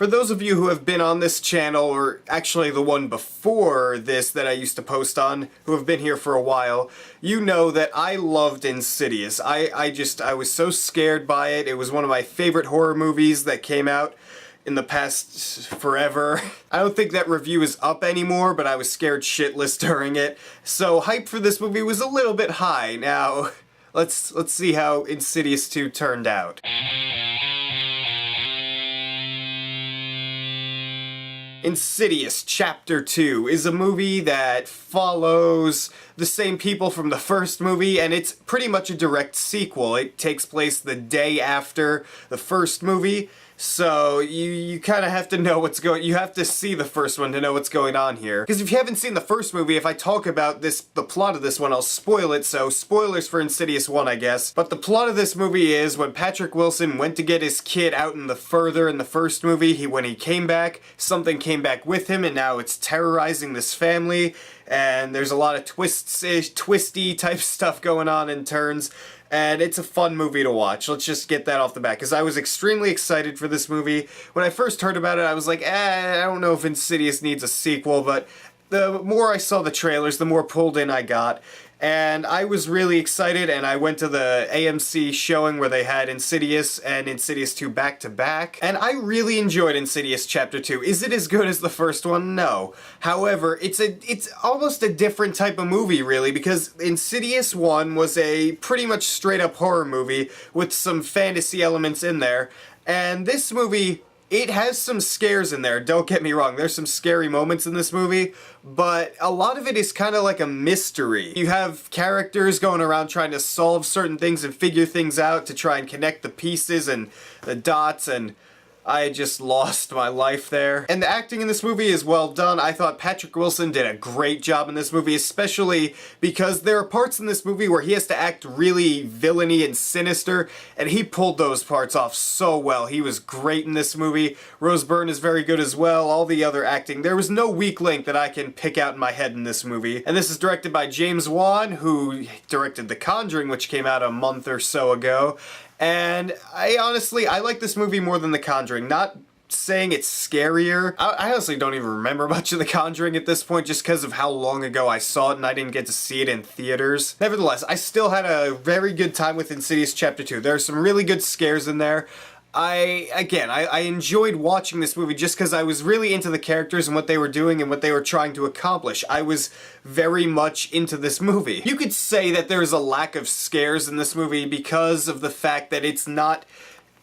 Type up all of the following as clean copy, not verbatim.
For those of you who have been on this channel, or actually the one before this that I used to post on, who have been here for a while, you know that I loved Insidious. I was so scared by it. It was one of my favorite horror movies that came out in the past forever. I don't think that review is up anymore, but I was scared shitless during it. So hype for this movie was a little bit high. Now, let's see how Insidious 2 turned out. Insidious Chapter 2 is a movie that follows the same people from the first movie, and it's pretty much a direct sequel. It takes place the day after the first movie, so you kind of have to know what's going. You have to see the first one to know what's going on here. Because if you haven't seen the first movie, if I talk about the plot of this one, I'll spoil it, so spoilers for Insidious 1, I guess. But the plot of this movie is when Patrick Wilson went to get his kid out in the first movie, when he came back, something came back with him, and now it's terrorizing this family, and there's a lot of twisty type stuff going on and turns. And it's a fun movie to watch. Let's just get that off the bat, because I was extremely excited for this movie. When I first heard about it, I was like, I don't know if Insidious needs a sequel, but the more I saw the trailers, the more pulled in I got. And I was really excited, and I went to the AMC showing where they had Insidious and Insidious 2 back to back, and I really enjoyed Insidious Chapter 2. Is it as good as the first one? No. However, it's almost a different type of movie, really, because Insidious 1 was a pretty much straight-up horror movie with some fantasy elements in there, and this movie, it has some scares in there, don't get me wrong, there's some scary moments in this movie, but a lot of it is kind of like a mystery. You have characters going around trying to solve certain things and figure things out to try and connect the pieces and the dots, and I just lost my life there. And the acting in this movie is well done. I thought Patrick Wilson did a great job in this movie, especially because there are parts in this movie where he has to act really villainy and sinister, and he pulled those parts off so well. He was great in this movie. Rose Byrne is very good as well. All the other acting. There was no weak link that I can pick out in my head in this movie. And this is directed by James Wan, who directed The Conjuring, which came out a month or so ago. And I like this movie more than The Conjuring. Not saying it's scarier. I honestly don't even remember much of The Conjuring at this point just because of how long ago I saw it and I didn't get to see it in theaters. Nevertheless, I still had a very good time with Insidious Chapter 2. There are some really good scares in there. I enjoyed watching this movie just because I was really into the characters and what they were doing and what they were trying to accomplish. I was very much into this movie. You could say that there's a lack of scares in this movie because of the fact that it's not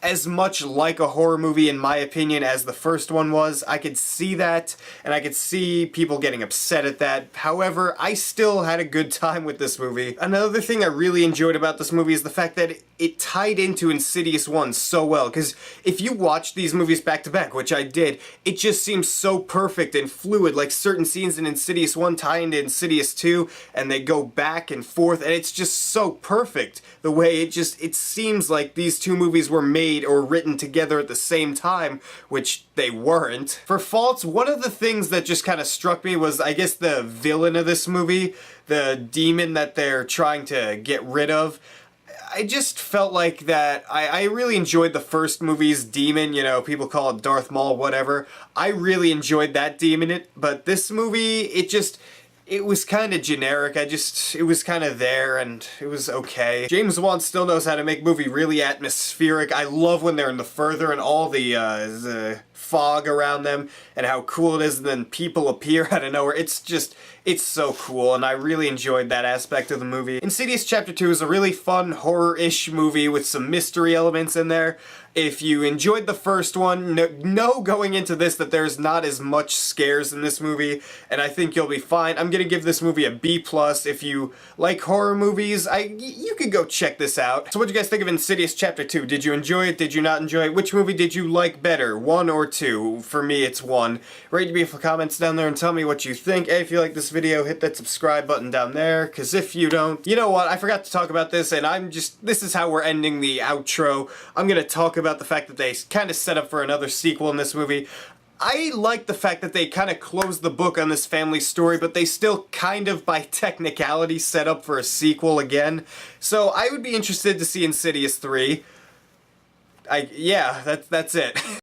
as much like a horror movie, in my opinion, as the first one was. I could see that, and I could see people getting upset at that. However, I still had a good time with this movie. Another thing I really enjoyed about this movie is the fact that it tied into Insidious 1 so well, because if you watch these movies back to back, which I did, it just seems so perfect and fluid, like certain scenes in Insidious 1 tie into Insidious 2, and they go back and forth, and it's just so perfect, the way it seems like these two movies were made or written together at the same time, which they weren't. For faults, one of the things that just kind of struck me was, I guess, the villain of this movie, the demon that they're trying to get rid of. I just felt like that I really enjoyed the first movie's demon, you know, people call it Darth Maul, whatever. I really enjoyed that demon, but this movie, it was kind of generic. It was kind of there, and it was okay. James Wan still knows how to make movie really atmospheric. I love when they're in the further and all the fog around them, and how cool it is, and then people appear out of nowhere. It's so cool, and I really enjoyed that aspect of the movie. Insidious Chapter 2 is a really fun horror-ish movie with some mystery elements in there. If you enjoyed the first one, know going into this that there's not as much scares in this movie, and I think you'll be fine. I'm gonna give this movie a B+. If you like horror movies, you could go check this out. So what'd you guys think of Insidious Chapter 2? Did you enjoy it? Did you not enjoy it? Which movie did you like better? 1 or 2? For me, it's 1. Rate me for comments down there and tell me what you think. Hey, if you like this video, hit that subscribe button down there, because if you don't, you know what, I forgot to talk about this, and this is how we're ending the outro. I'm gonna talk about the fact that they kind of set up for another sequel in this movie. I like the fact that they kind of closed the book on this family story, but they still kind of, by technicality, set up for a sequel again. So I would be interested to see Insidious 3. Yeah, that's it.